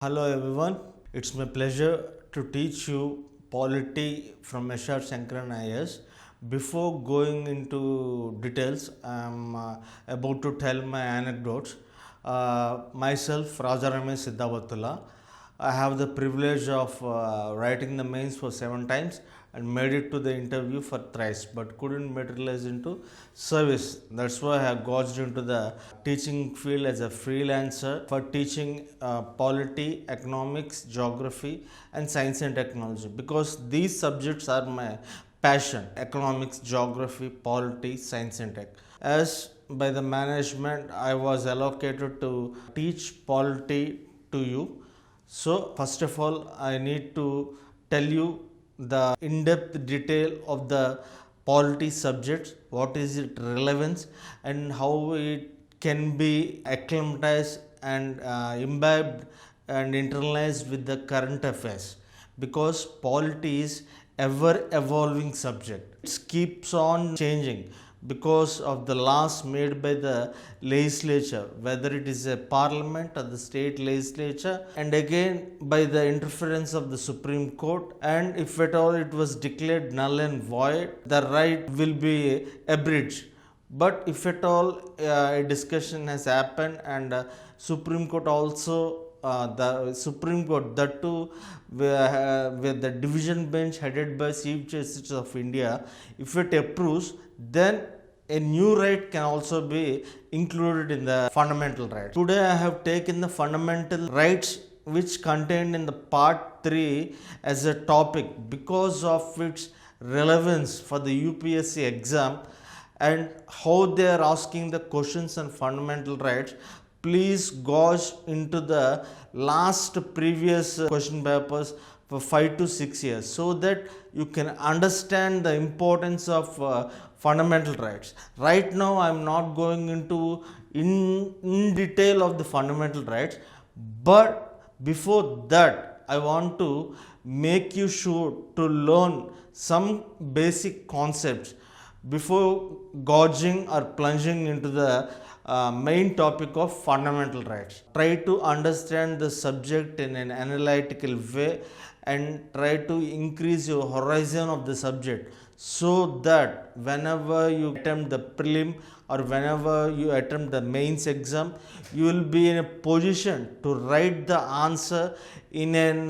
Hello everyone, it's my pleasure to teach you polity from SR Shankaran IAS. Before going into details, I'm about to tell my anecdotes. Myself, Raja Ramesh Siddhavatula, I have the privilege of writing the mains for 7 times and made it to the interview for thrice, but couldn't materialize into service. That's why I have gouged into the teaching field as a freelancer for teaching polity, economics, geography, and science and technology, because these subjects are my passion: economics, geography, polity, science, and tech. As by the management, I was allocated to teach polity to you. So, first of all, I need to tell you the in-depth detail of the polity subjects, what is its relevance, and how it can be acclimatized and imbibed and internalized with the current affairs, because polity is ever evolving subject. It keeps on changing because of the laws made by the legislature, whether it is a parliament or the state legislature, and again by the interference of the Supreme Court. And if at all it was declared null and void, the right will be abridged. But if at all a discussion has happened and Supreme Court also the Supreme Court, that too where the division bench headed by Chief Justice of India, if it approves, then a new right can also be included in the fundamental rights. Today I have taken the fundamental rights which contained in the part 3 as a topic because of its relevance for the UPSC exam and how they are asking the questions on fundamental rights. Please gauge into the last previous question papers for 5 to 6 years, so that you can understand the importance of fundamental rights. Right now I am not going into in detail of the fundamental rights, but before that I want to make you sure to learn some basic concepts before gouging or plunging into the main topic of fundamental rights. Try to understand the subject in an analytical way and try to increase your horizon of the subject, so that whenever you attempt the prelim or whenever you attempt the mains exam, you will be in a position to write the answer in an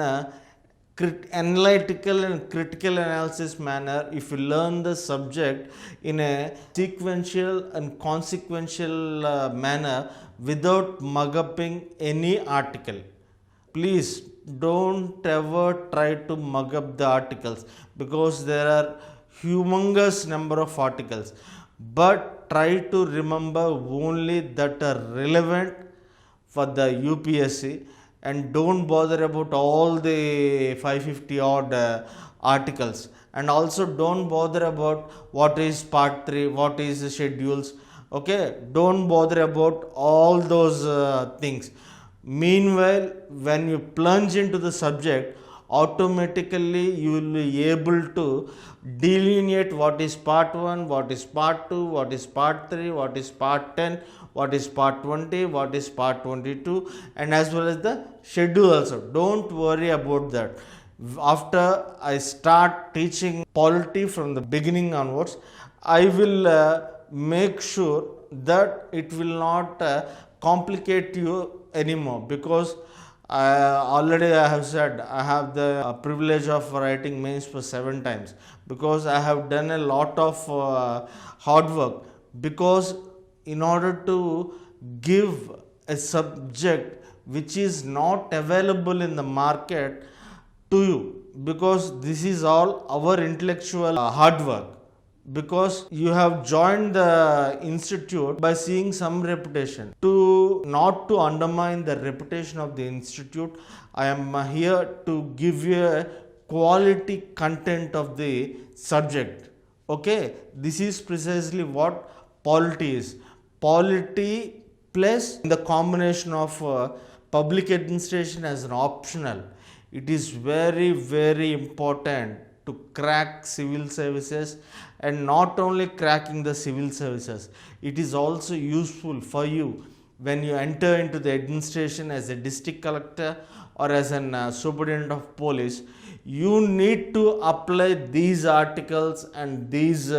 analytical and critical analysis manner if you learn the subject in a sequential and consequential manner without mug upping any article. Please don't ever try to mug up the articles, because there are humongous number of articles, but try to remember only that are relevant for the UPSC, and don't bother about all the 550 odd articles, and also don't bother about what is part 3, what is the schedules. Okay, don't bother about all those things. Meanwhile, when you plunge into the subject, automatically you will be able to delineate what is part 1, what is part 2, what is part 3, what is part 10, what is part 20, what is part 22, and as well as the schedule also. Don't worry about that. After I start teaching polity from the beginning onwards, I will make sure that it will not complicate you anymore, because already I have said I have the privilege of writing mains for 7 times, because I have done a lot of hard work, because in order to give a subject which is not available in the market to you, because this is all our intellectual hard work, because you have joined the institute by seeing some reputation. To not to undermine the reputation of the institute, I am here to give you a quality content of the subject. Okay, this is precisely what polity is. Polity plus the combination of public administration as an optional. It is very, very important to crack civil services, and not only cracking the civil services, it is also useful for you when you enter into the administration as a district collector or as an superintendent of police, you need to apply these articles and these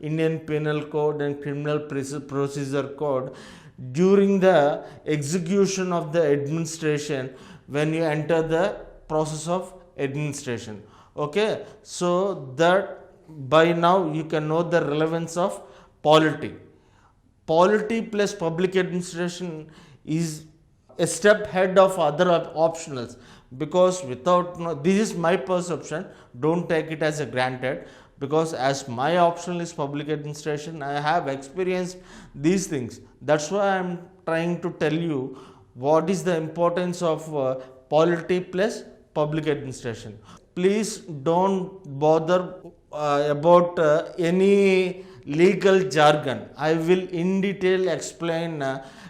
Indian Penal Code and Criminal Procedure Code during the execution of the administration when you enter the process of administration. Okay, so that by now you can know the relevance of polity. Polity plus public administration is a step ahead of other optionals, because without this is my perception, don't take it as a granted, because as my optional is public administration, I have experienced these things. That's why I am trying to tell you what is the importance of polity plus public administration. Please don't bother about any legal jargon. I will in detail explain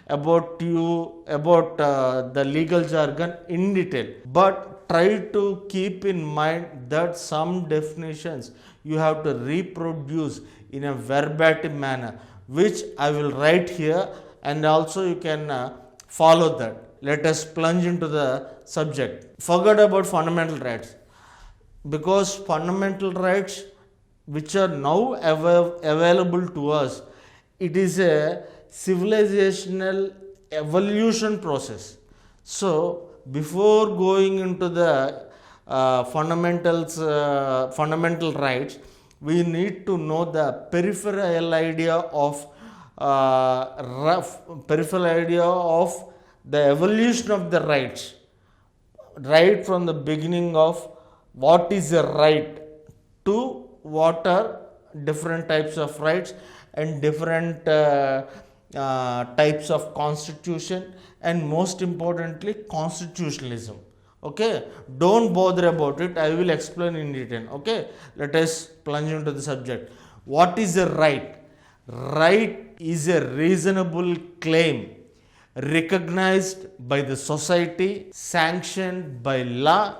about the legal jargon in detail, but try to keep in mind that some definitions you have to reproduce in a verbatim manner, which I will write here, and also you can follow that. Let us plunge into the subject. Forget about fundamental rights, because fundamental rights which are now available to us, it is a civilizational evolution process. So before going into the fundamental rights, we need to know the peripheral idea of the evolution of the rights, right from the beginning of what is a right to what are different types of rights and different types of constitution, and most importantly constitutionalism. Okay, don't bother about it, I will explain in detail. Okay, let us plunge into the subject. What is a right? Right is a reasonable claim recognized by the society, sanctioned by law,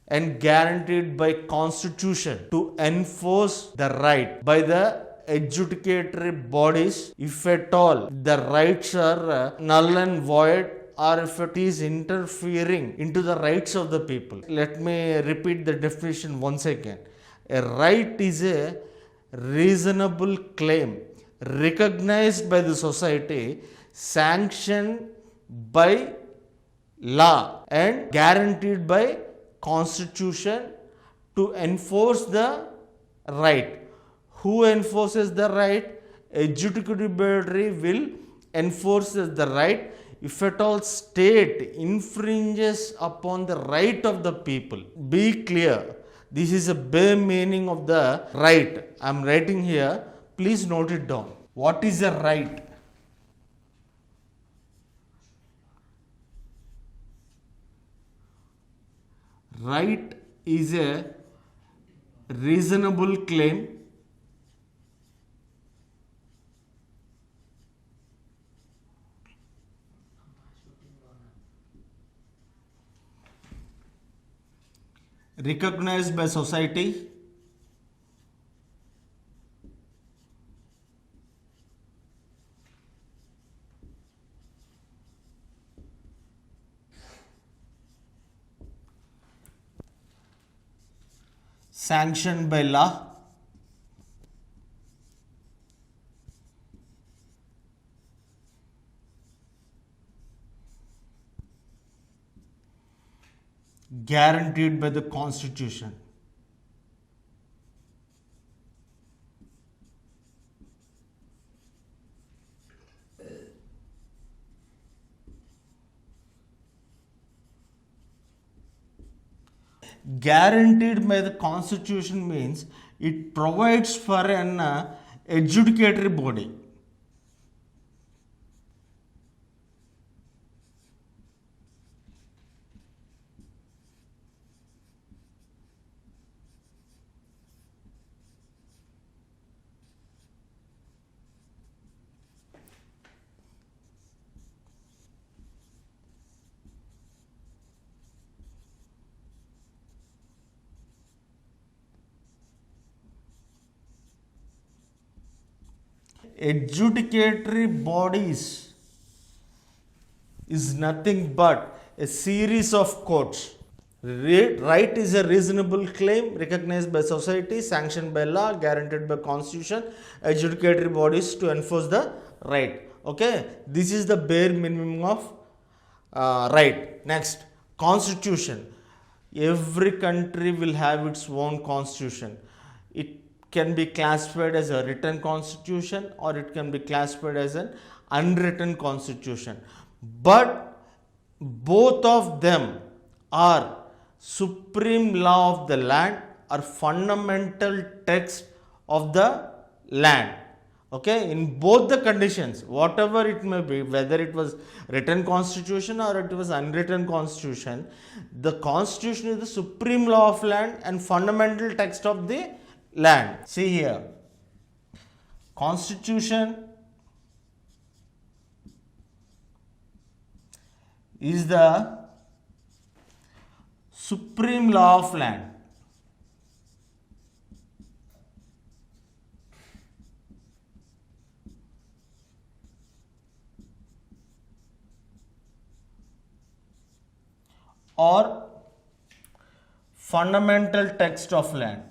and guaranteed by constitution to enforce the right by the adjudicatory bodies, if at all the rights are null and void, or if it is interfering into the rights of the people. Let me repeat the definition once again. A right is a reasonable claim recognized by the society, sanctioned by law, and guaranteed by constitution to enforce the right. Who enforces the right? Adjudicatory body will enforce the right if at all state infringes upon the right of the people. Be clear, this is a bare meaning of the right. I am writing here, please note it down. What is a right? Right is a reasonable claim recognized by society, sanctioned by law, guaranteed by the constitution. Guaranteed by the constitution means it provides for an adjudicatory body. Adjudicatory bodies is nothing but a series of quotes. Right is a reasonable claim recognized by society, sanctioned by law, guaranteed by constitution, adjudicatory bodies to enforce the right. Okay, this is the bare minimum of right. Next, constitution. Every country will have its own constitution. It can be classified as a written constitution or it can be classified as an unwritten constitution. But both of them are supreme law of the land or fundamental text of the land. Okay, in both the conditions, whatever it may be, whether it was written constitution or it was unwritten constitution, the constitution is the supreme law of land and fundamental text of the land. See here, constitution is the supreme law of land. Or fundamental text of land.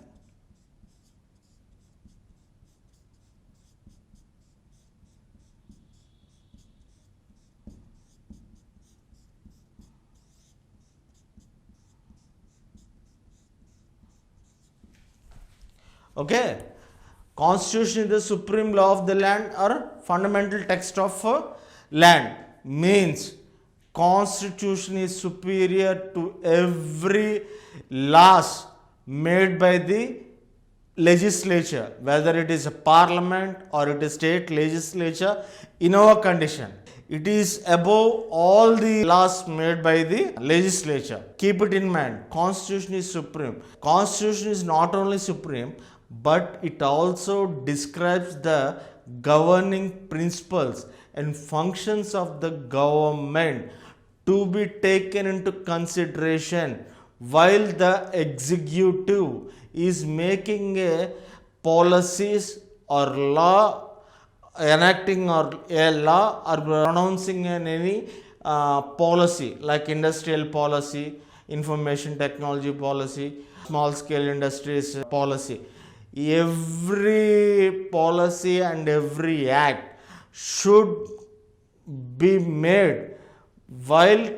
Okay, constitution is the supreme law of the land or fundamental text of land, means constitution is superior to every laws made by the legislature, whether it is a parliament or it is state legislature. In our condition, it is above all the laws made by the legislature. Keep it in mind, constitution is supreme. Constitution is not only supreme, but it also describes the governing principles and functions of the government to be taken into consideration while the executive is making a policies or law, enacting or a law or pronouncing any policy like industrial policy, information technology policy, small scale industries policy. Every policy and every act should be made while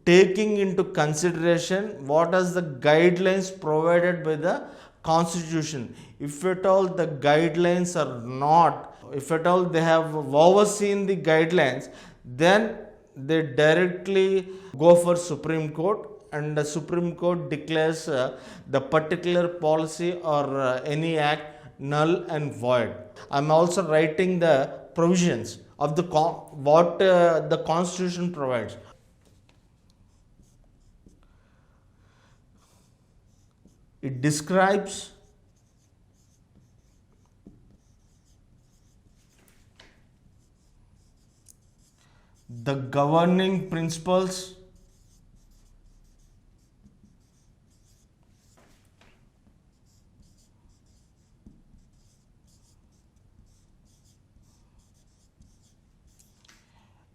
taking into consideration what is the guidelines provided by the constitution. If at all the guidelines are not, if at all they have overseen the guidelines, then they directly go for Supreme Court and the Supreme Court declares the particular policy or any act null and void. I am also writing the provisions of the what the constitution provides. It describes the governing principles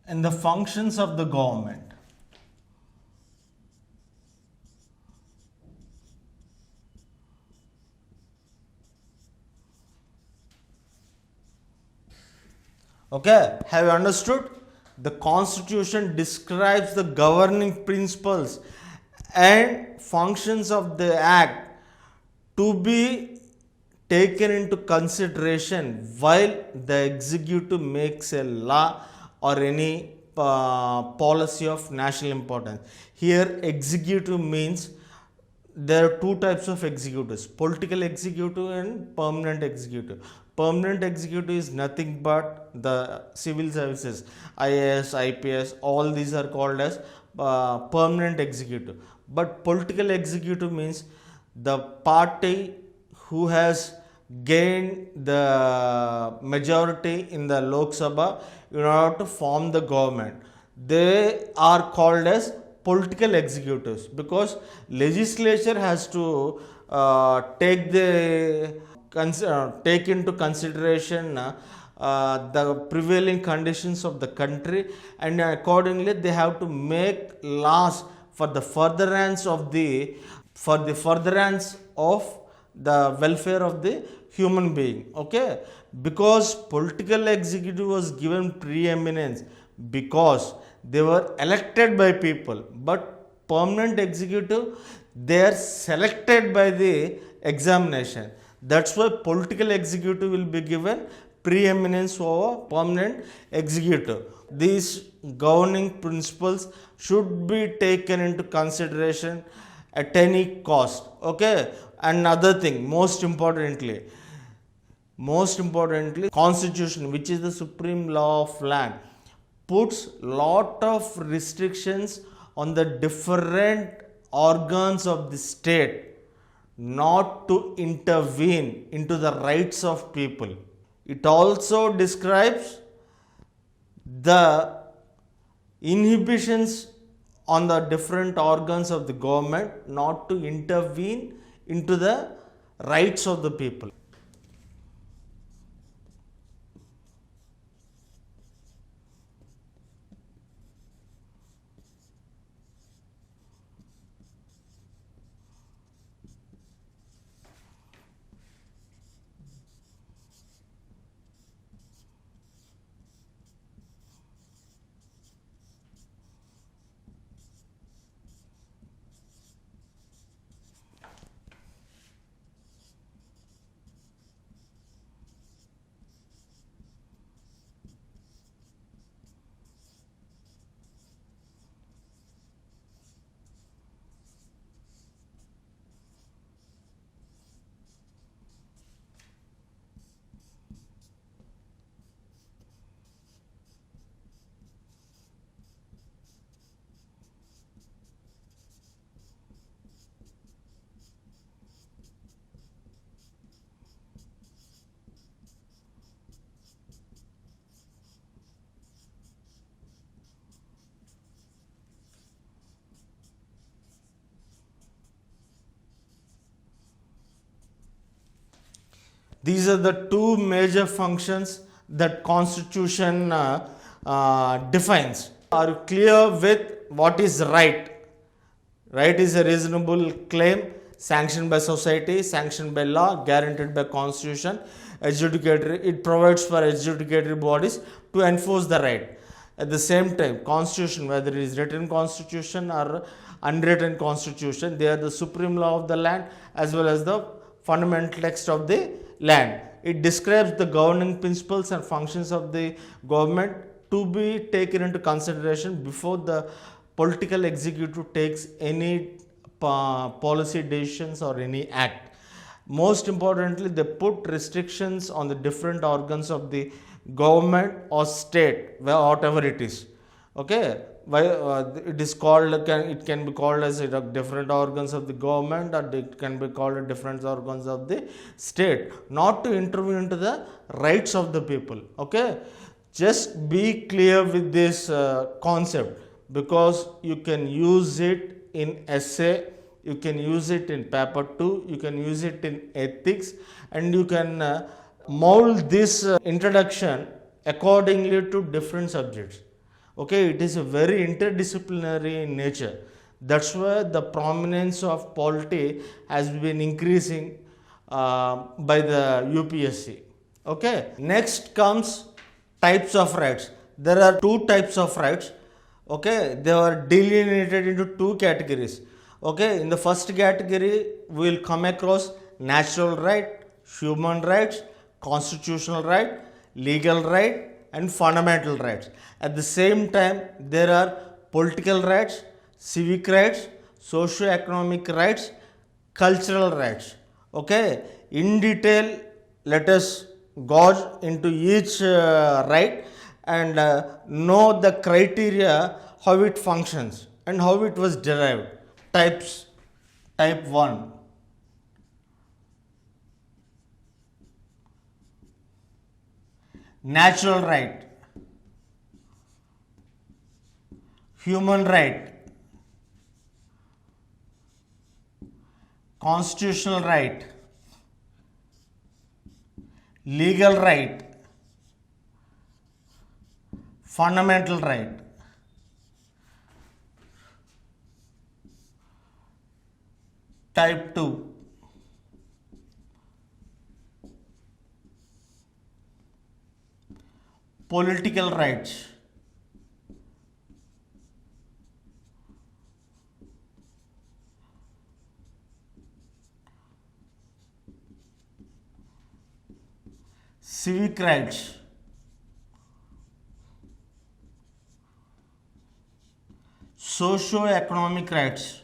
and the functions of the government. Okay, have you understood? The constitution describes the governing principles and functions of the act to be taken into consideration while the executive makes a law or any policy of national importance. Here executive means there are two types of executives, political executive and permanent executive. Permanent executive is nothing but the civil services, IAS, IPS, all these are called as permanent executive. But political executive means the party who has gained the majority in the Lok Sabha in order to form the government. They are called as political executives because legislature has to take into consideration the prevailing conditions of the country, and accordingly they have to make laws for the furtherance of the welfare of the human being. Okay, because political executive was given preeminence because they were elected by people, but permanent executive, they are selected by the examination. That's why political executive will be given preeminence over permanent executive. These governing principles should be taken into consideration at any cost. Okay, another thing, most importantly, constitution, which is the supreme law of land, puts lot of restrictions on the different organs of the state not to intervene into the rights of people. It also describes the inhibitions on the different organs of the government not to intervene into the rights of the people. These are the two major functions that constitution defines. Are you clear with what is right? Right is a reasonable claim sanctioned by society, sanctioned by law, guaranteed by constitution. Adjudicatory, it provides for adjudicatory bodies to enforce the right. At the same time, constitution, whether it is written constitution or unwritten constitution, they are the supreme law of the land as well as the fundamental text of the land. It describes the governing principles and functions of the government to be taken into consideration before the political executive takes any policy decisions or any act. Most importantly, they put restrictions on the different organs of the government or state, whatever it is. Okay, it is called, it can be called as different organs of the government, or it can be called different organs of the state, not to intervene into the rights of the people. Okay, just be clear with this concept, because you can use it in essay, you can use it in paper 2, you can use it in ethics, and you can mold this introduction accordingly to different subjects. Okay, it is a very interdisciplinary in nature. That's why the prominence of polity has been increasing by the UPSC. Okay, next comes types of rights. There are two types of rights. Okay, they are delineated into two categories. Okay, in the first category, we will come across natural right, human rights, constitutional right, legal right, and fundamental rights. At the same time, there are political rights, civic rights, socio-economic rights, cultural rights. Okay, in detail, let us gauge into each right and know the criteria, how it functions and how it was derived. Types. Type 1. Natural right, human right, constitutional right, legal right, fundamental right. Type 2, political rights. Civic rights. Socio-economic rights.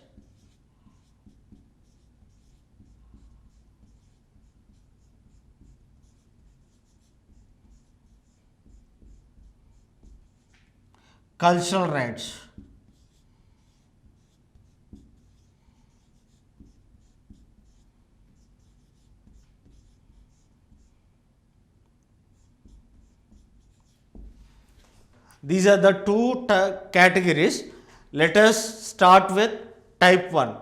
Cultural rights. These are the two categories. Let us start with type 1.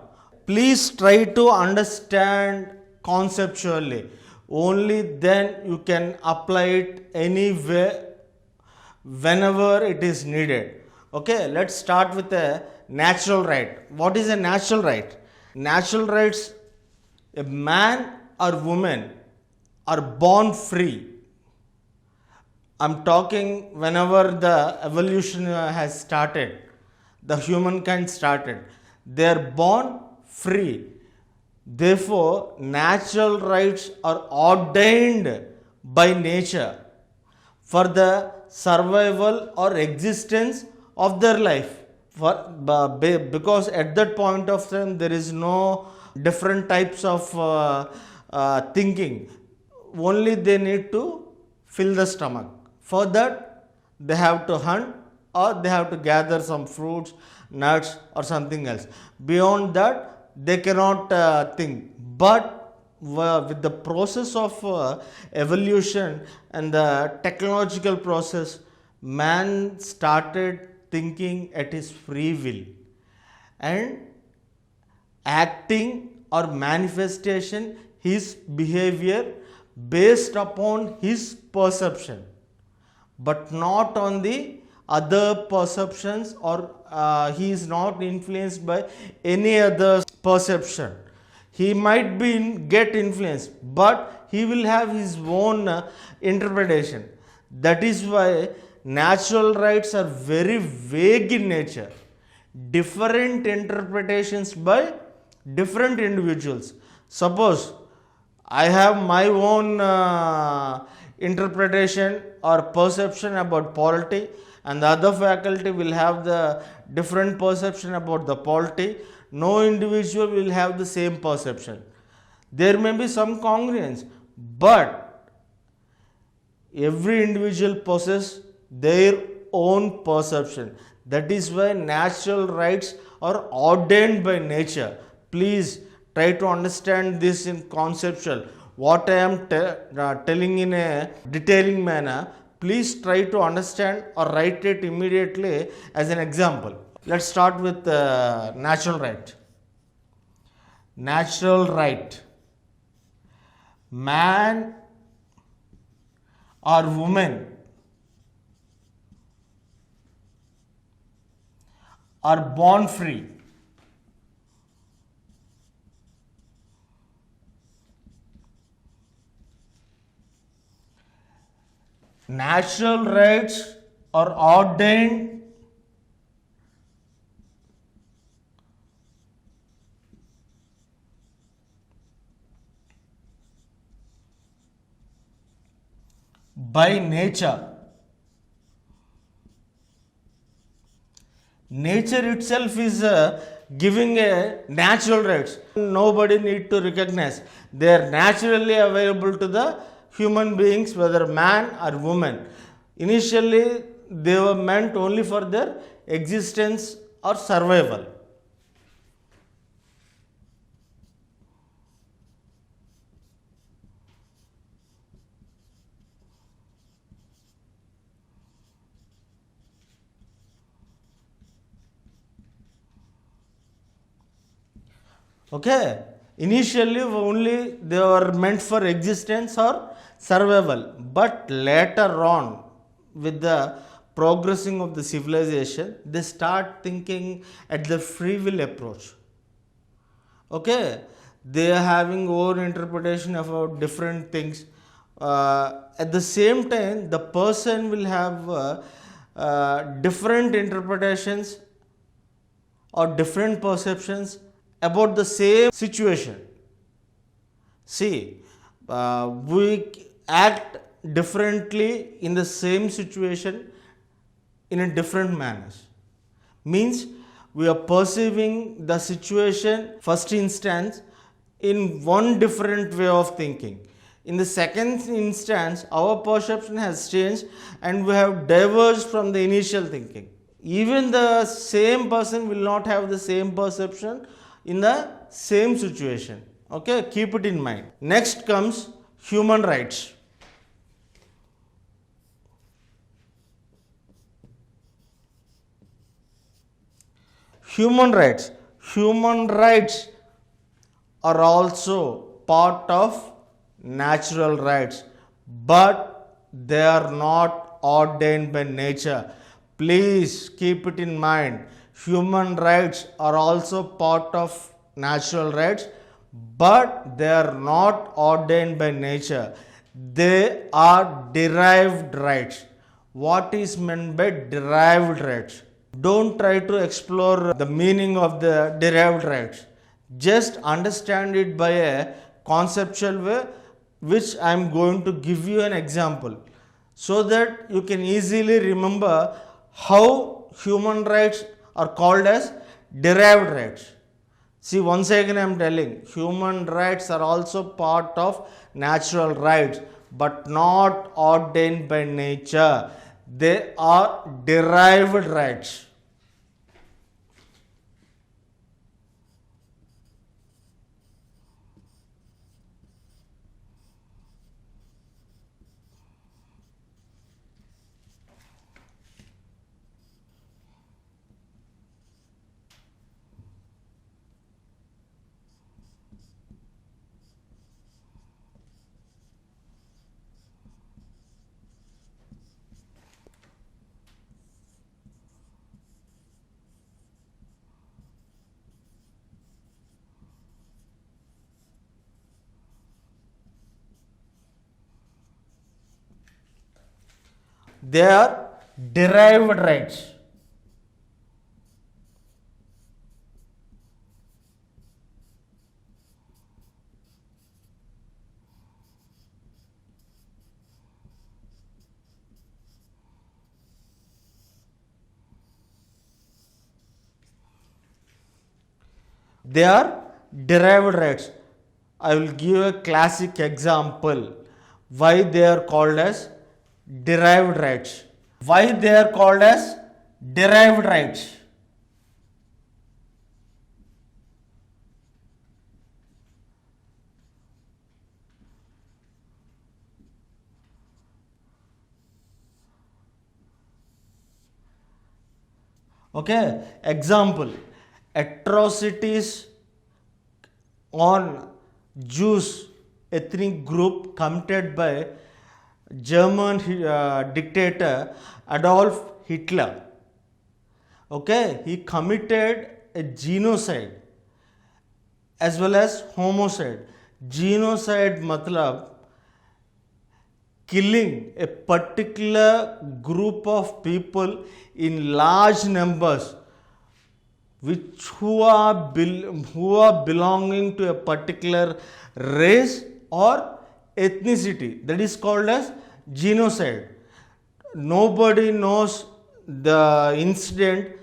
Please try to understand conceptually. Only then you can apply it anywhere, whenever it is needed. Okay, let's start with a natural right. What is a natural right? Natural rights, a man or woman are born free. I'm talking whenever the evolution has started, the humankind started. They are born free. Therefore, natural rights are ordained by nature for the survival or existence of their life. Because at that point of time there is no different types of thinking. Only they need to fill the stomach. For that, they have to hunt or they have to gather some fruits, nuts, or something else. Beyond that, they cannot think. But with the process of evolution and the technological process, man started thinking at his free will and acting or manifestation his behavior based upon his perception, but not on the other perceptions, or he is not influenced by any other perception. He might get influenced, but he will have his own interpretation. That is why natural rights are very vague in nature. Different interpretations by different individuals. Suppose I have my own interpretation or perception about polity, and the other faculty will have the different perception about the polity. No individual will have the same perception. There may be some congruence, but every individual possesses their own perception. That is why natural rights are ordained by nature. Please try to understand this in conceptual. What I am telling in a detailing manner, please try to understand or write it immediately as an example. Let's start with natural right. Natural right. Man or woman are born free. Natural rights are ordained by nature. Nature itself is giving a natural rights. Nobody need to recognize. They are naturally available to the human beings, whether man or woman. Initially, they were meant only for their existence or survival. Okay, initially only they were meant for existence or survival, but later on, with the progressing of the civilization, they start thinking at the free will approach. Okay, they are having own interpretation about different things. At the same time, the person will have different interpretations or different perceptions about the same situation. See, we act differently in the same situation in a different manners. Means we are perceiving the situation first instance in one different way of thinking. In the second instance, our perception has changed and we have diverged from the initial thinking. Even the same person will not have the same perception in the same situation. Okay, keep it in mind. Next comes human rights. Human rights. Human rights are also part of natural rights, but they are not ordained by nature. Please keep it in mind. Human rights are also part of natural rights, but they are not ordained by nature. They are derived rights. What is meant by derived rights? Don't try to explore the meaning of the derived rights. Just understand it by a conceptual way, which I am going to give you an example so that you can easily remember how human rights are called as derived rights. See, once again I am telling, human rights are also part of natural rights, but not ordained by nature. They are derived rights. They are derived rights. They are derived rights. I will give a classic example why they are called as derived rights. Why they are called as derived rights? Okay, example, atrocities on Jews ethnic group committed by German dictator Adolf Hitler. Okay, he committed a genocide as well as homicide. Genocide matlab killing a particular group of people in large numbers which who are belonging to a particular race or ethnicity, that is called as genocide. Nobody knows the incident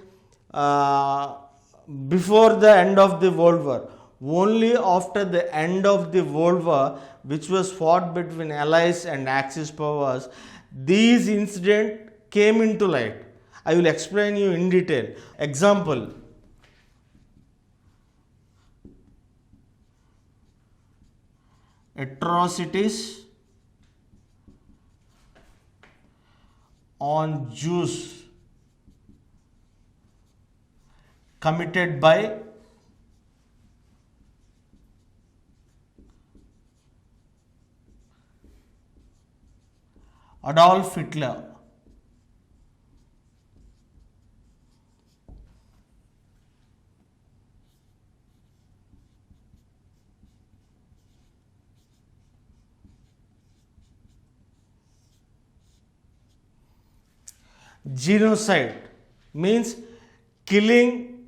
before the end of the World War. Only after the end of the World War, which was fought between Allies and Axis powers, these incidents came into light. I will explain you in detail. Example, atrocities on Jews committed by Adolf Hitler. Genocide means killing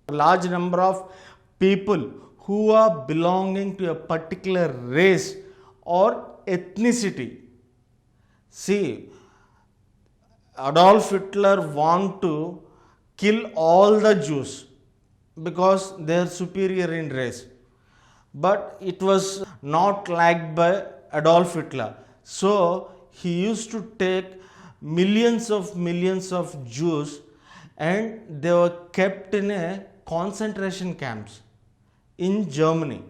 a large number of people who are belonging to a particular race or ethnicity. See, Adolf Hitler want to kill all the Jews because they are superior in race. But it was not liked by Adolf Hitler. So he used to take millions of Jews and they were kept in a concentration camps in Germany.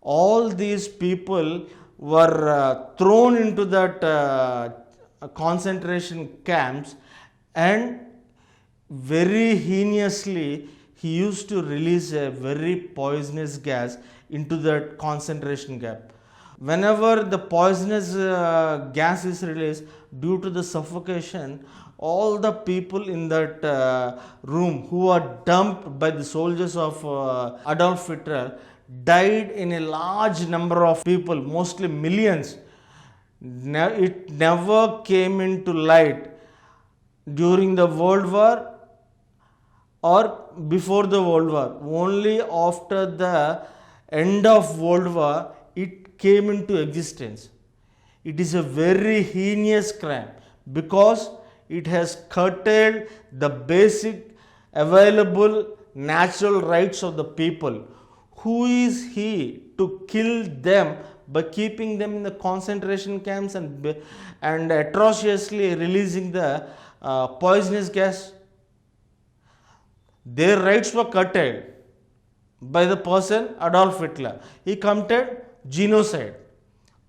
All these people were thrown into that concentration camps, and very heinously he used to release a very poisonous gas into that concentration camp. Whenever the poisonous gas is released, due to the suffocation, all the people in that room who are dumped by the soldiers of Adolf Hitler died in a large number of people, mostly millions. It never came into light during the World War or before the World War. Only after the end of World War it came into existence. It is a very heinous crime because it has curtailed the basic available natural rights of the people. Who is he to kill them by keeping them in the concentration camps and atrociously releasing the poisonous gas? Their rights were curtailed by the person Adolf Hitler. He committed genocide.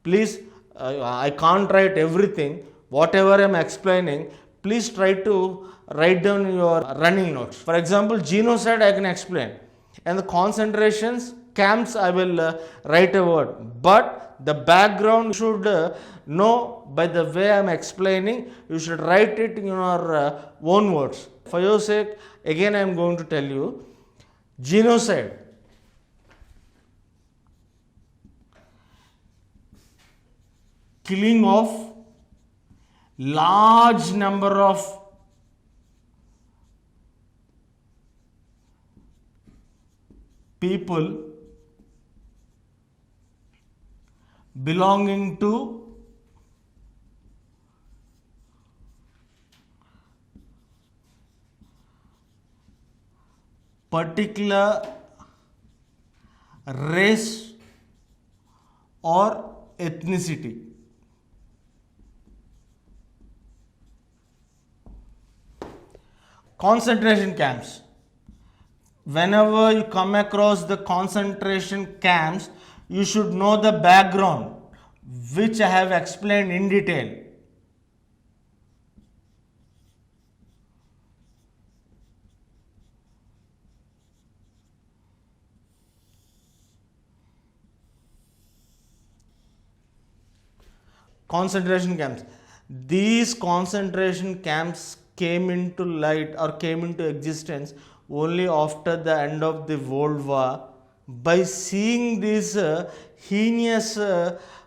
Please, I can't write everything. Whatever I am explaining, please try to write down your running notes. For example, genocide I can explain, and the concentrations camps I will write a word. But the background you should know by the way I am explaining. You should write it in your own words. For your sake, again I am going to tell you, genocide. Killing of large number of people belonging to particular race or ethnicity. Concentration camps. Whenever you come across the concentration camps, you should know the background, which I have explained in detail. Concentration camps. These concentration camps came into light or came into existence only after the end of the World War. By seeing this heinous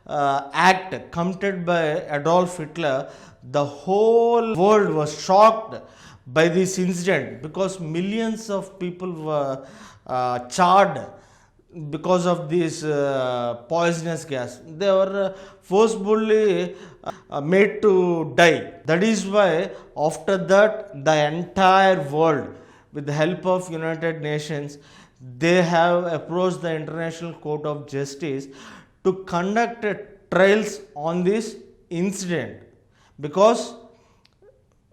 act committed by Adolf Hitler, the whole world was shocked by this incident because millions of people were charred because of this poisonous gas. They were forcibly made to die. That is why after that the entire world, with the help of United Nations, they have approached the International Court of Justice to conduct trials on this incident, because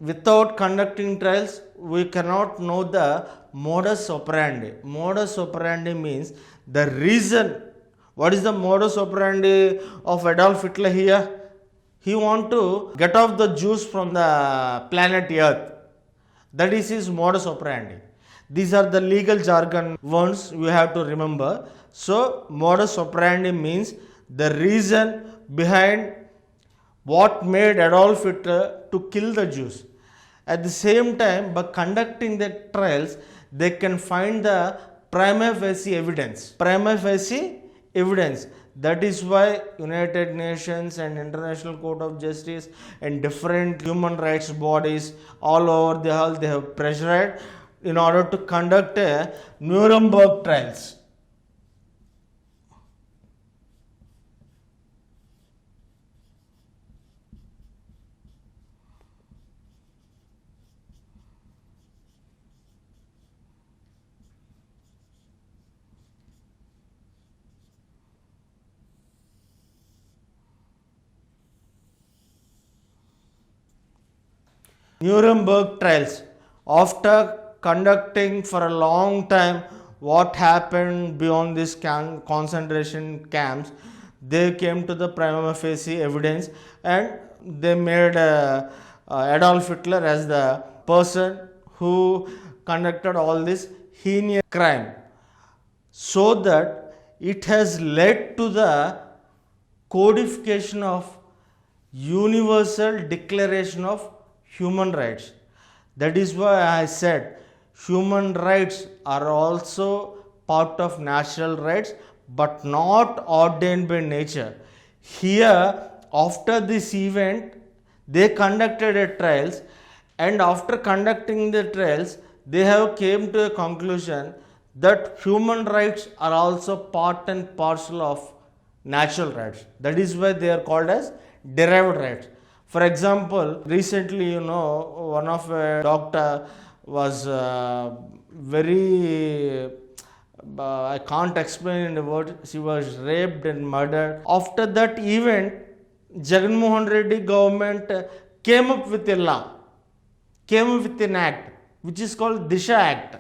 without conducting trials we cannot know the modus operandi. Modus operandi means the reason. What is the modus operandi of Adolf Hitler here? He want to get off the Jews from the planet Earth. That is his modus operandi. These are the legal jargon words you have to remember. So modus operandi means the reason behind what made Adolf Hitler to kill the Jews. At the same time, by conducting the trials, they can find the prima facie evidence. Prima facie evidence. That is why United Nations and International Court of Justice and different human rights bodies all over the world, they have pressured in order to conduct a Nuremberg trials. Nuremberg trials. After conducting for a long time, what happened beyond these concentration camps, they came to the prima facie evidence and they made Adolf Hitler as the person who conducted all this heinous crime, so that it has led to the codification of Universal Declaration of Human Rights. That is why I said human rights are also part of natural rights but not ordained by nature. Here, after this event, they conducted a trials, and after conducting the trials, they have came to a conclusion that human rights are also part and parcel of natural rights. That is why they are called as derived rights. For example, recently, one of a doctor was very, I can't explain in the word, she was raped and murdered. After that event, Jagan Mohan Reddy government came up with a law, came up with an act, which is called Disha Act.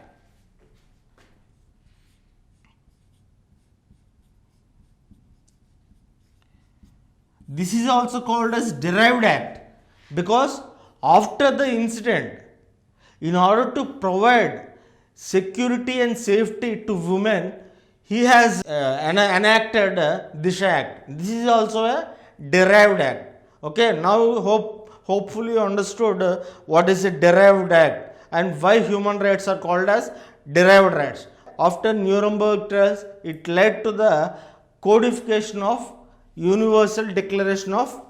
This is also called as derived act, because after the incident, in order to provide security and safety to women, he has enacted Disha Act. This is also a derived act. Okay, now hopefully you understood what is a derived act and why human rights are called as derived rights. After Nuremberg trials, it led to the codification of Universal Declaration of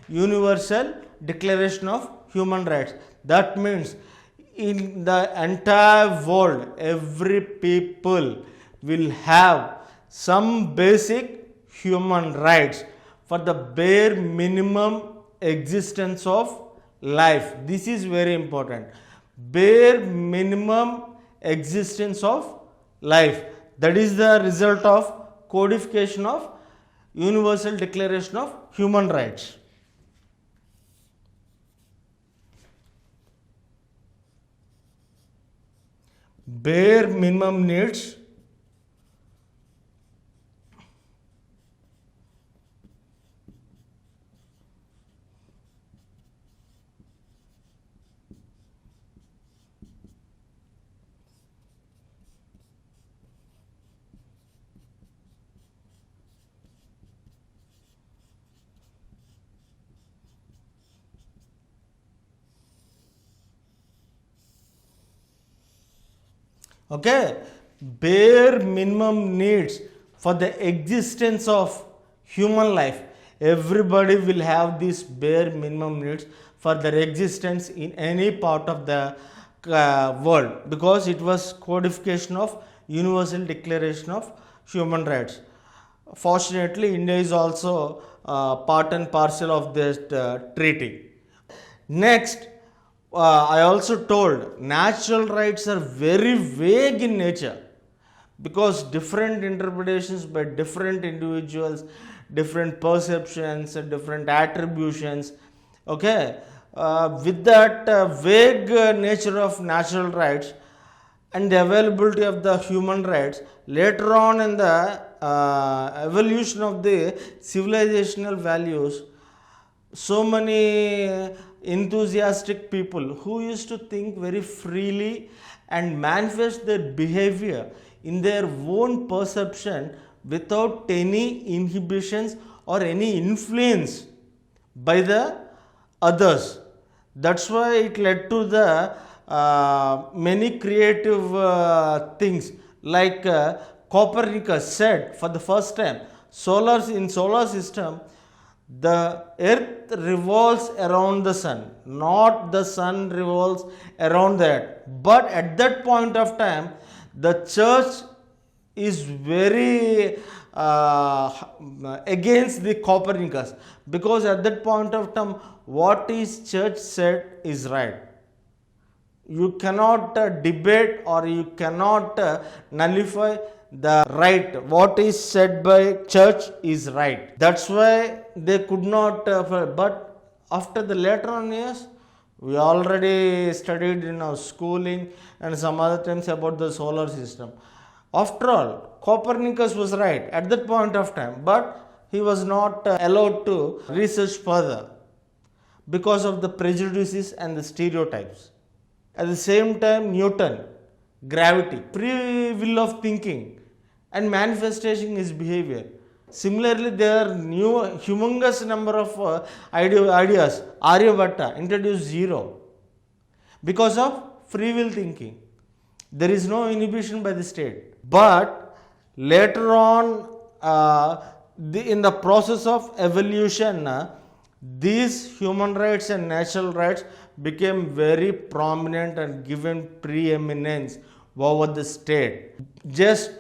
Universal Declaration of Human Rights. That means in the entire world, every people will have some basic human rights for the bare minimum existence of life. This is very important. Bare minimum existence of life. That is the result of codification of Universal Declaration of Human Rights. Bare minimum needs okay, bare minimum needs for the existence of human life. Everybody will have these bare minimum needs for their existence in any part of the world, because it was codification of Universal Declaration of Human Rights. Fortunately, India is also part and parcel of this treaty. Next, I also told natural rights are very vague in nature, because different interpretations by different individuals, different perceptions and different attributions. Okay, with that vague nature of natural rights and the availability of the human rights, later on in the evolution of the civilizational values, so many enthusiastic people who used to think very freely and manifest their behavior in their own perception without any inhibitions or any influence by the others. That's why it led to the many creative things, like Copernicus said for the first time, solar system, the earth revolves around the sun, not the sun revolves around the earth. But at that point of time, the church is very against the Copernicus, because at that point of time, what is church said is right. You cannot debate, or you cannot nullify the right. What is said by church is right. That's why they could not but after the later on years, we already studied in our schooling and some other times about the solar system. After all, Copernicus was right at that point of time, but he was not allowed to research further because of the prejudices and the stereotypes. At the same time, Newton, gravity, free will of thinking and manifestation is behavior. Similarly, there are new humongous number of ideas. Aryabhatta introduced zero because of free will thinking. There is no inhibition by the state. But later on, in the process of evolution, these human rights and natural rights became very prominent and given preeminence over the state. Just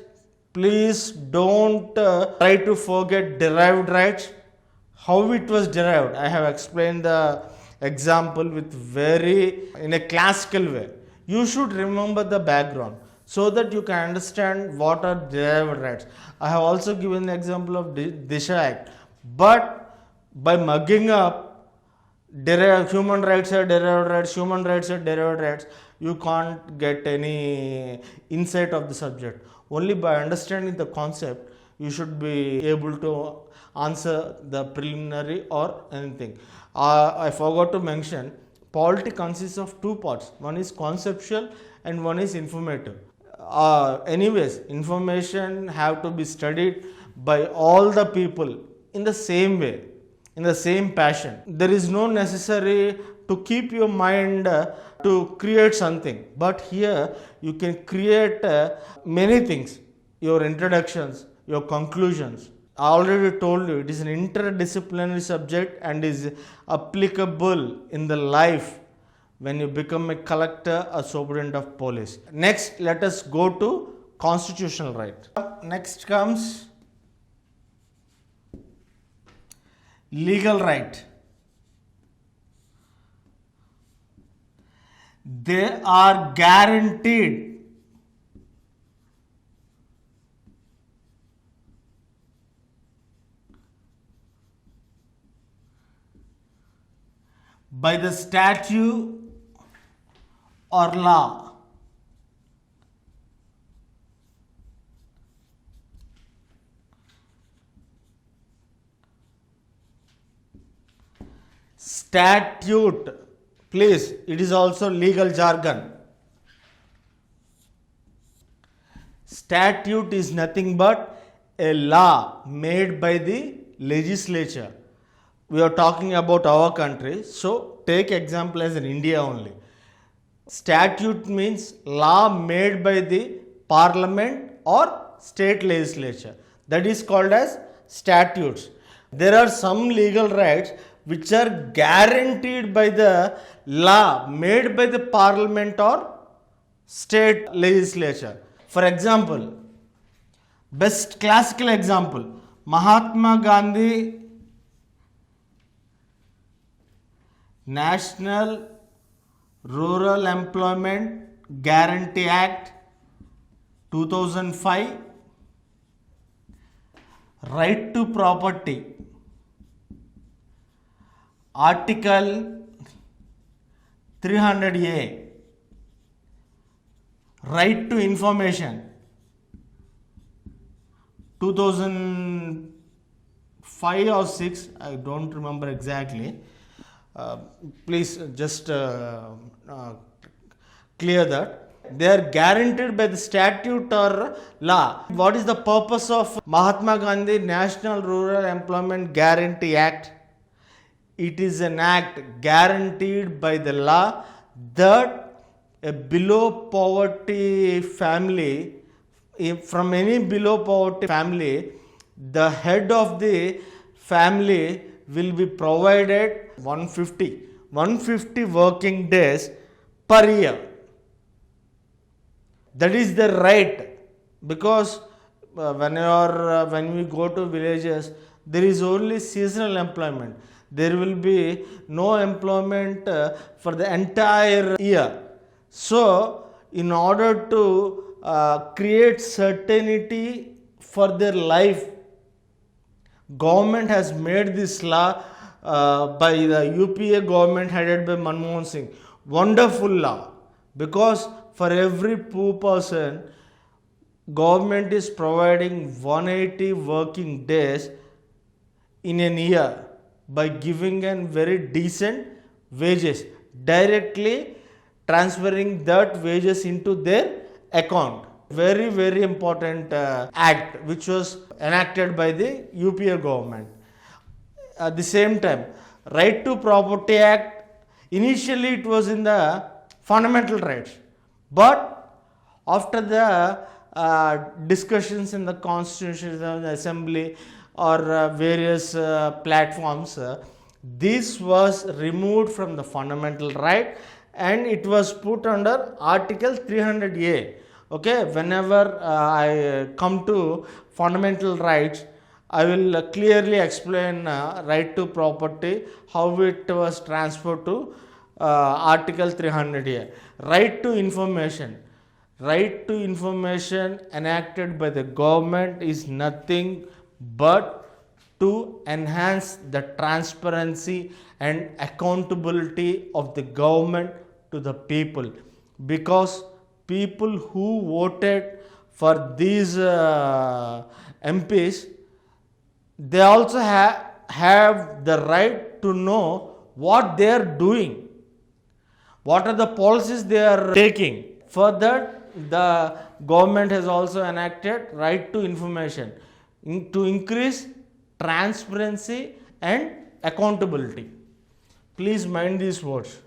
please don't try to forget derived rights. How it was derived, I have explained the example with in a classical way. You should remember the background so that you can understand what are derived rights. I have also given the example of Disha Act. But by mugging up human rights are derived rights, human rights are derived rights, you can't get any insight of the subject. Only by understanding the concept, you should be able to answer the preliminary or anything. I forgot to mention, polity consists of two parts. One is conceptual and one is informative. Anyways, information have to be studied by all the people in the same way, in the same passion. There is no necessary to keep your mind to create something, but here you can create many things. Your introductions, your conclusions. I already told you it is an interdisciplinary subject and is applicable in the life when you become a collector or superintendent of police. Next, let us go to constitutional right. Next comes legal right. They are guaranteed by the statute or law. Statute, please, it is also legal jargon. Statute is nothing but a law made by the legislature. We are talking about our country, so take example as in India only. Statute means law made by the parliament or state legislature. That is called as statutes. There are some legal rights which are guaranteed by the law made by the parliament or state legislature. For example, best classical example, Mahatma Gandhi National Rural Employment Guarantee Act 2005, right to property, Article 300A, right to information, 2005 or 6, I don't remember exactly. uh, please just clear that. They are guaranteed by the statute or law. What is the purpose of Mahatma Gandhi National Rural Employment Guarantee Act? It is an act guaranteed by the law that a below poverty family, from any below poverty family, the head of the family will be provided 150 working days per year. That is the right, because when we go to villages, there is only seasonal employment. There will be no employment for the entire year. So, in order to create certainty for their life, government has made this law by the UPA government headed by Manmohan Singh. Wonderful law, because for every poor person, government is providing 180 working days in a year by giving a very decent wages, directly transferring that wages into their account. Very, very important act which was enacted by the UPA government. At the same time, Right to Property Act, initially it was in the fundamental rights, but after the discussions in the Constitutional Assembly or various platforms, this was removed from the fundamental right and it was put under Article 300A. Okay, whenever I come to fundamental rights, I will clearly explain right to property, how it was transferred to Article 300A. Right to information. Right to information enacted by the government is nothing but to enhance the transparency and accountability of the government to the people, because people who voted for these MPs, they also have the right to know what they are doing, what are the policies they are taking. For that, the government has also enacted right to information to increase transparency and accountability. Please mind these words.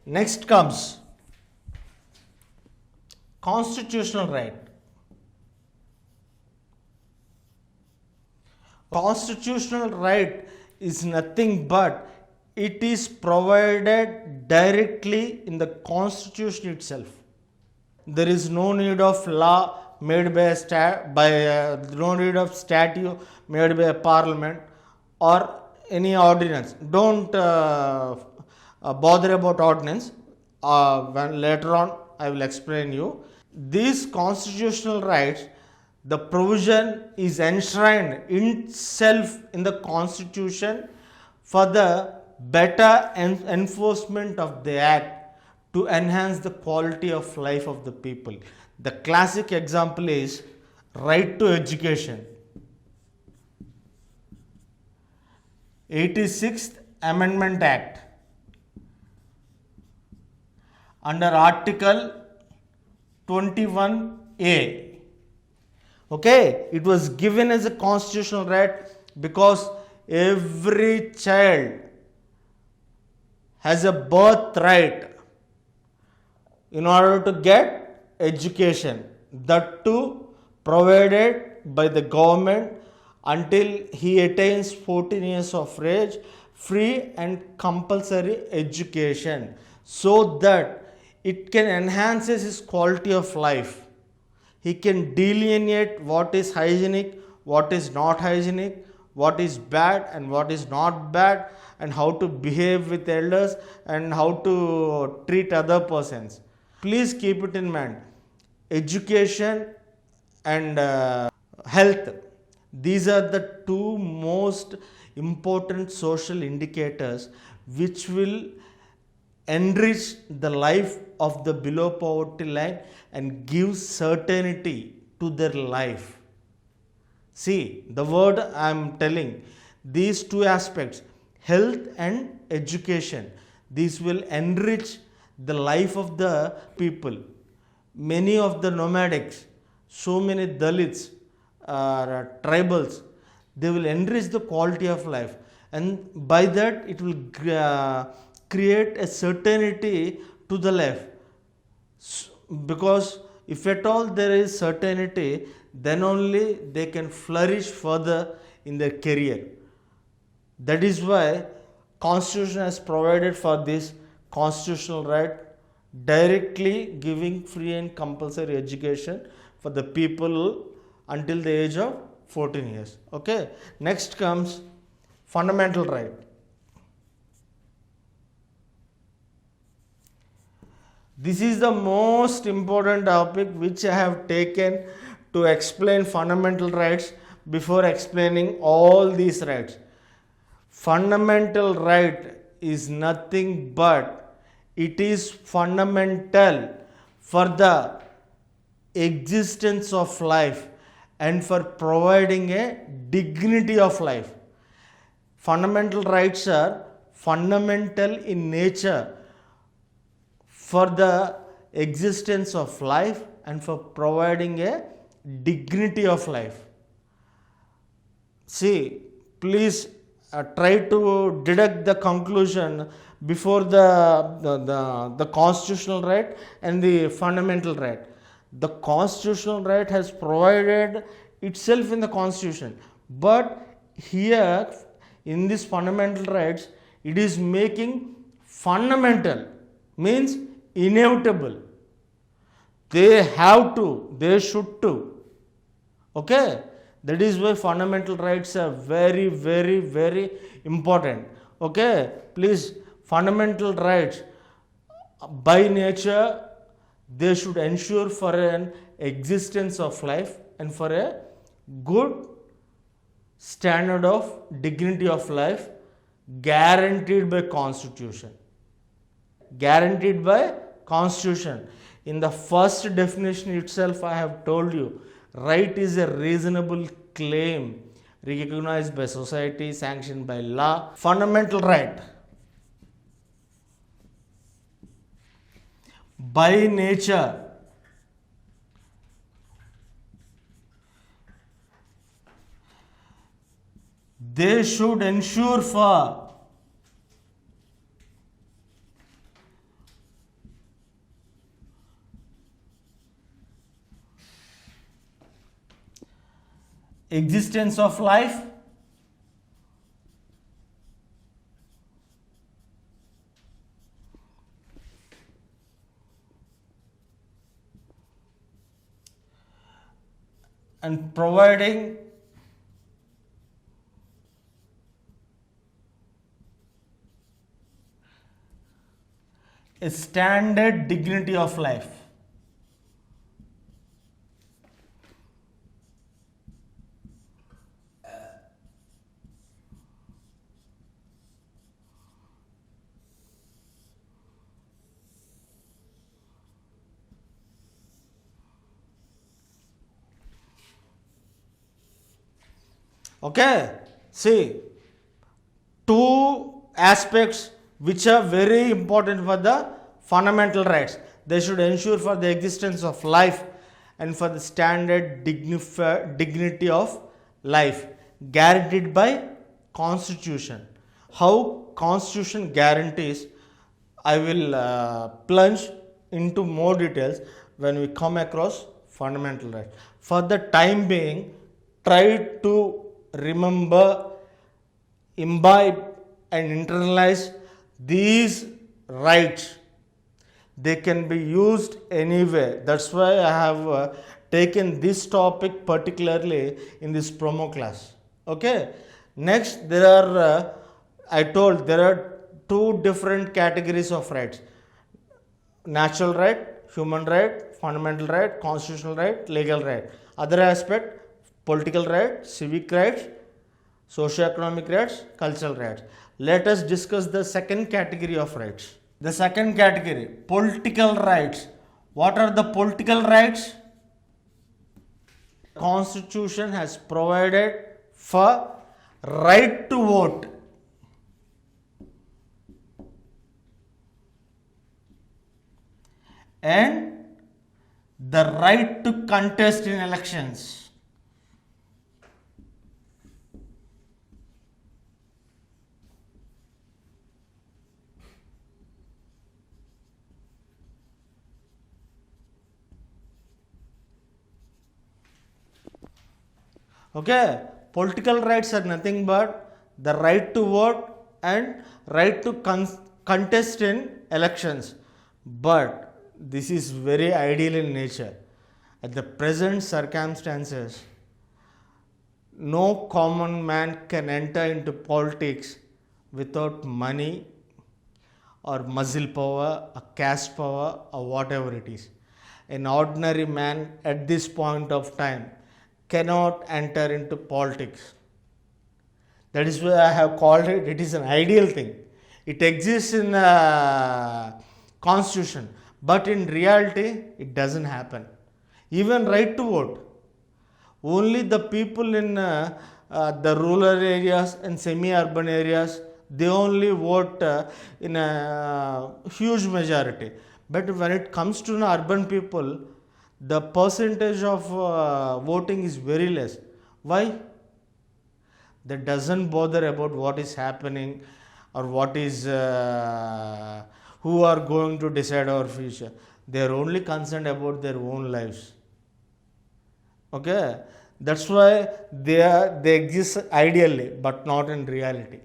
Next comes constitutional right. Constitutional right is nothing but it is provided directly in the Constitution itself. There is no need of law made by no need of statute made by a parliament or any ordinance. Don't bother about ordinance. When later on I will explain you. These constitutional rights, the provision is enshrined itself in the Constitution for the better enforcement of the act to enhance the quality of life of the people. The classic example is right to education. 86th Amendment Act. Under Article 21A. Okay, it was given as a constitutional right because every child has a birthright in order to get education, that too provided by the government until he attains 14 years of age, free and compulsory education, so that it can enhance his quality of life. He can delineate what is hygienic, what is not hygienic, what is bad and what is not bad, and how to behave with elders and how to treat other persons. Please keep it in mind. Education and health, these are the two most important social indicators which will enrich the life of the below poverty line and give certainty to their life. See, the word I am telling, these two aspects, health and education, these will enrich the life of the people. Many of the nomadics, so many Dalits, tribals, they will enrich the quality of life, and by that it will create a certainty to the life. Because if at all there is certainty, then only they can flourish further in their career. That is why Constitution has provided for this constitutional right, directly giving free and compulsory education for the people until the age of 14 years. Okay. Next comes fundamental right. This is the most important topic which I have taken to explain fundamental rights before explaining all these rights. Fundamental right is nothing but it is fundamental for the existence of life and for providing a dignity of life. Fundamental rights are fundamental in nature for the existence of life and for providing a dignity of life. See, please try to deduct the conclusion before the constitutional right and the fundamental right. The constitutional right has provided itself in the constitution, but here in this fundamental rights it is making fundamental, means inevitable. They have to, they should to. Okay, that is why fundamental rights are very, very, very important. Okay, please, fundamental rights by nature they should ensure for an existence of life and for a good standard of dignity of life guaranteed by Constitution. Guaranteed by Constitution. In the first definition itself, I have told you, right is a reasonable claim recognized by society, sanctioned by law. Fundamental right. By nature, they should ensure for existence of life, and providing a standard dignity of life. Okay, see, two aspects which are very important for the fundamental rights. They should ensure for the existence of life and for the standard dignity of life guaranteed by Constitution. How Constitution guarantees, I will plunge into more details when we come across fundamental rights. For the time being, try to remember, imbibe and internalize these rights. They can be used anywhere. That's why I have taken this topic particularly in this promo class. Okay, Next, there are, I told there are two different categories of rights: natural right, human right, fundamental right, constitutional right, legal right. Other aspect: political right, civic rights, socio-economic rights, cultural rights. Let us discuss the second category of rights. The second category, political rights. What are the political rights? Constitution has provided for right to vote and the right to contest in elections. Okay, political rights are nothing but the right to vote and right to contest in elections. But this is very ideal in nature. At the present circumstances, no common man can enter into politics without money or muscle power, or caste power, or whatever it is. An ordinary man at this point of time cannot enter into politics. That is why I have called it, it is an ideal thing. It exists in the constitution, but in reality, it doesn't happen. Even right to vote. Only the people in the rural areas and semi-urban areas, they only vote in a huge majority. But when it comes to urban people, the percentage of voting is very less. Why? They doesn't bother about what is happening or what is who are going to decide our future. They are only concerned about their own lives. Okay, that's why they exist ideally, but not in reality.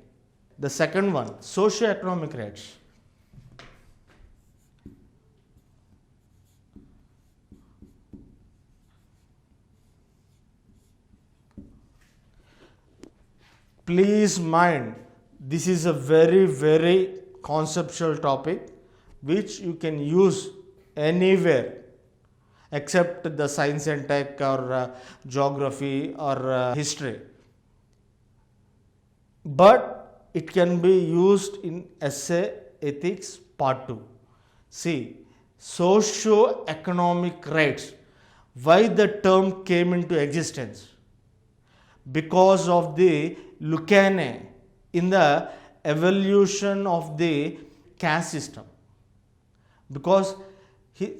The second one, socio-economic rights. Please mind, this is a very conceptual topic which you can use anywhere except the science and tech or geography or history. But it can be used in essay ethics part 2. See, socio-economic rights. Why the term came into existence? Because of the Lukács in the evolution of the caste system. Because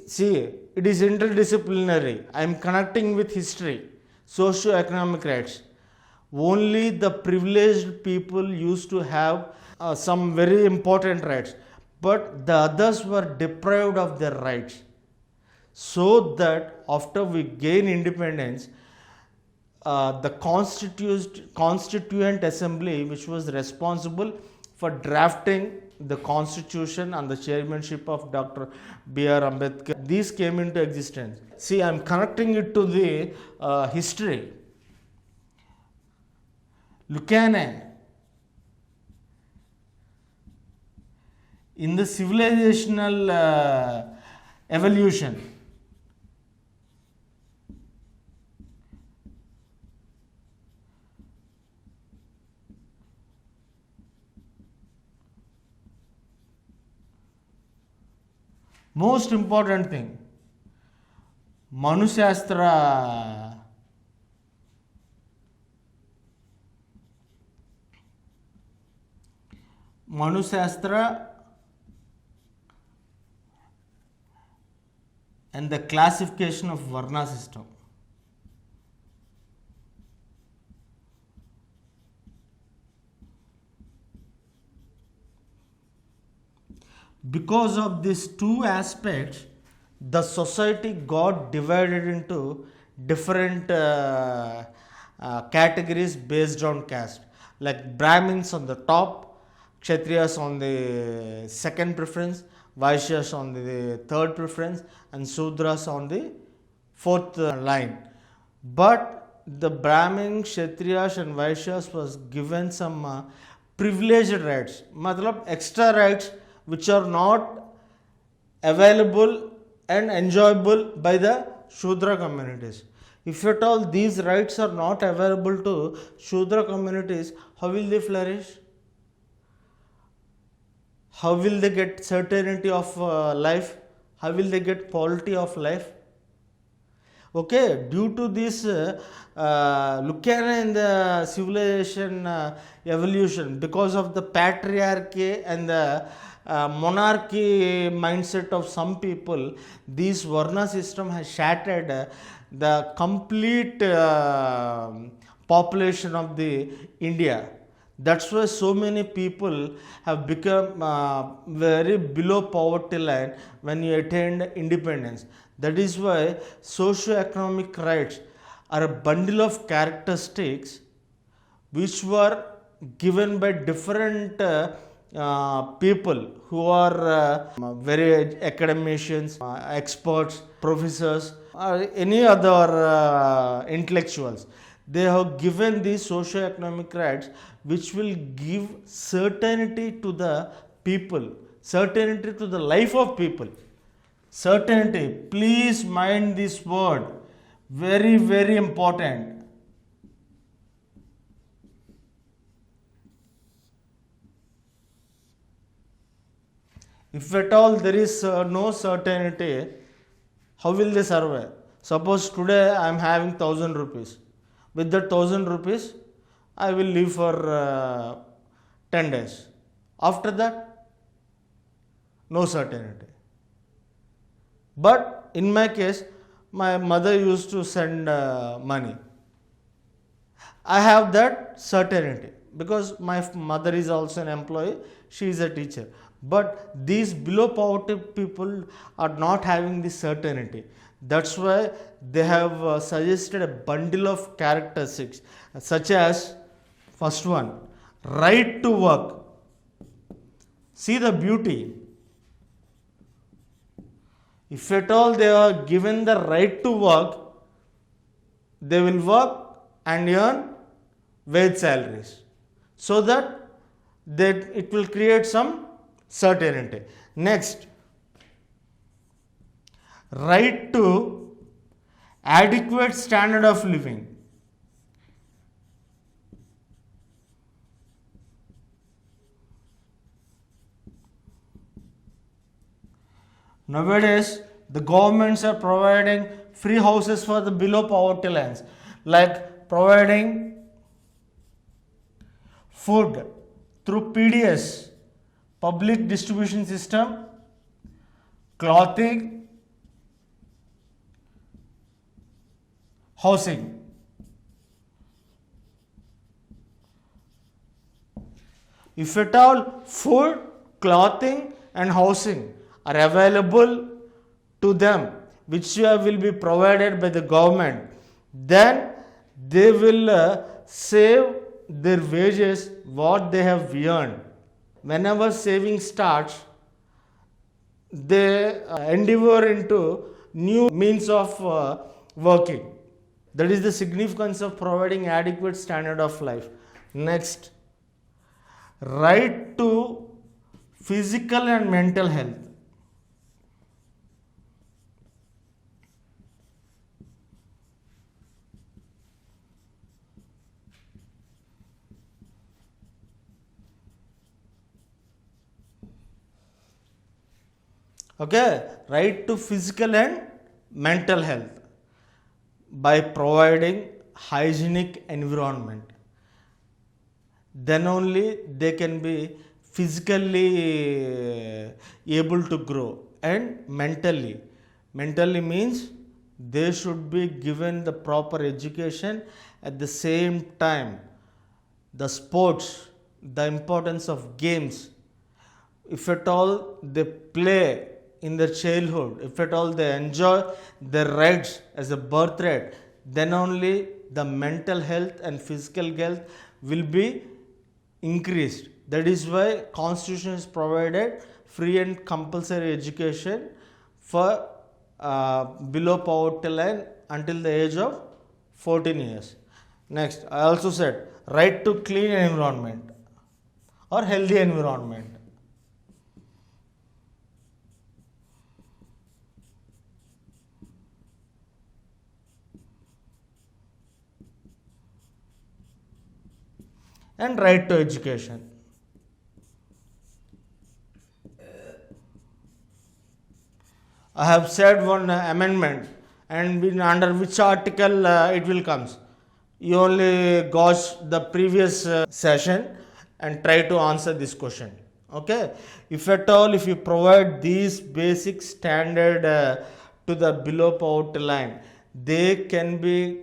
see, it is interdisciplinary. I am connecting with history, socio-economic rights. Only the privileged people used to have some very important rights, but the others were deprived of their rights. So that after we gain independence, the constituent assembly, which was responsible for drafting the constitution and the chairmanship of Dr. B.R. Ambedkar, these came into existence. See, I am connecting it to the history. Lukács, in the civilizational evolution, most important thing, Manushastra. Manushastra and the classification of Varna system. Because of these two aspects, the society got divided into different categories based on caste, like Brahmins on the top, Kshatriyas on the second preference, Vaishyas on the third preference, and Sudras on the fourth line. But the Brahmin, Kshatriyas and Vaishyas was given some privileged rights, matlab extra rights which are not available and enjoyable by the Shudra communities. If at all these rights are not available to Shudra communities, how will they flourish? How will they get certainty of life? How will they get quality of life? Okay, due to this look in the civilization evolution, because of the patriarchy and the monarchy mindset of some people, this Varna system has shattered the complete population of the India. That's why so many people have become very below poverty line when you attain independence. That is why socio-economic rights are a bundle of characteristics which were given by different people who are very academicians, experts, professors, or any other intellectuals. They have given these socio-economic rights which will give certainty to the people, certainty to the life of people. Certainty, please mind this word, very, very important. If at all there is no certainty, how will they survive? Suppose today I am having 1000 rupees. With that 1000 rupees, I will live for 10 days. After that, no certainty. But in my case, my mother used to send money. I have that certainty because my mother is also an employee, she is a teacher. But these below poverty people are not having this certainty. That's why they have suggested a bundle of characteristics such as first one, right to work. See the beauty. If at all they are given the right to work, they will work and earn wage salaries, so that it will create some certainty. Next, right to adequate standard of living. Nowadays, the governments are providing free houses for the below poverty lines, like providing food through PDS, public distribution system, clothing, housing. If at all food, clothing and housing are available to them, which will be provided by the government, then they will save their wages what they have earned. Whenever saving starts, they endeavor into new means of working. That is the significance of providing adequate standard of life. Next, right to physical and mental health. Okay, right to physical and mental health by providing hygienic environment. Then only they can be physically able to grow, and mentally. Mentally means they should be given the proper education. At the same time, the sports, the importance of games, if at all they play in their childhood, if at all they enjoy their rights as a birthright, then only the mental health and physical health will be increased. That is why Constitution has provided free and compulsory education for below poverty line until the age of 14 years. Next, I also said right to clean environment or healthy environment. And right to education. I have said one amendment, and under which article it will comes. You only gauge the previous session and try to answer this question. Okay, if at all, if you provide these basic standard to the below poverty line, they can be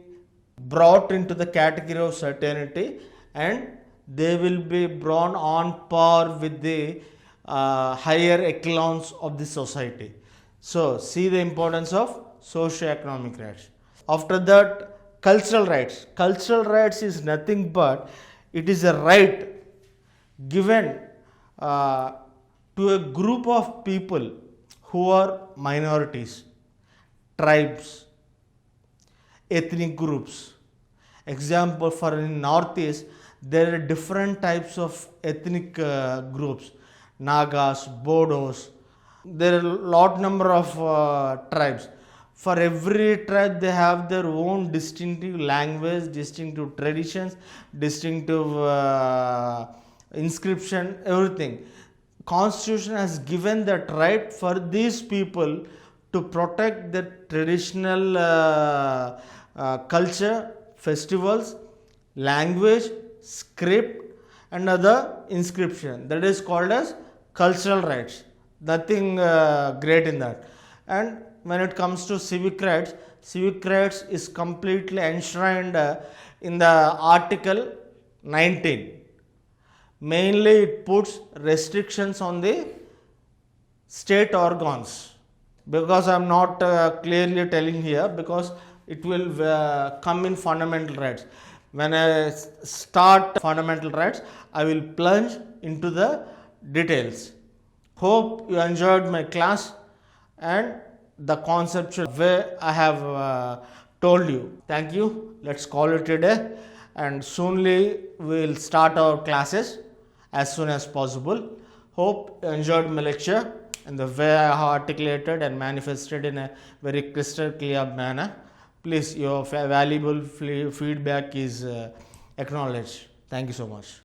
brought into the category of certainty, and they will be brought on par with the higher echelons of the society. So, see the importance of socio-economic rights. After that, cultural rights. Cultural rights is nothing but it is a right given to a group of people who are minorities, tribes, ethnic groups. Example, for in Northeast, there are different types of ethnic groups, Nagas, Bodos. There are a lot number of tribes. For every tribe, they have their own distinctive language, distinctive traditions, distinctive inscription, everything. Constitution has given that right for these people to protect their traditional culture, festivals, language, script, and other inscription. That is called as cultural rights. Nothing great in that. And when it comes to civic rights is completely enshrined in the Article 19. Mainly it puts restrictions on the state organs, because I am not clearly telling here, because it will come in fundamental rights. When I start fundamental rights, I will plunge into the details. Hope you enjoyed my class and the conceptual way I have told you. Thank you. Let's call it a day, and soonly we will start our classes as soon as possible. Hope you enjoyed my lecture and the way I have articulated and manifested in a very crystal clear manner. Please, your valuable feedback is acknowledged. Thank you so much.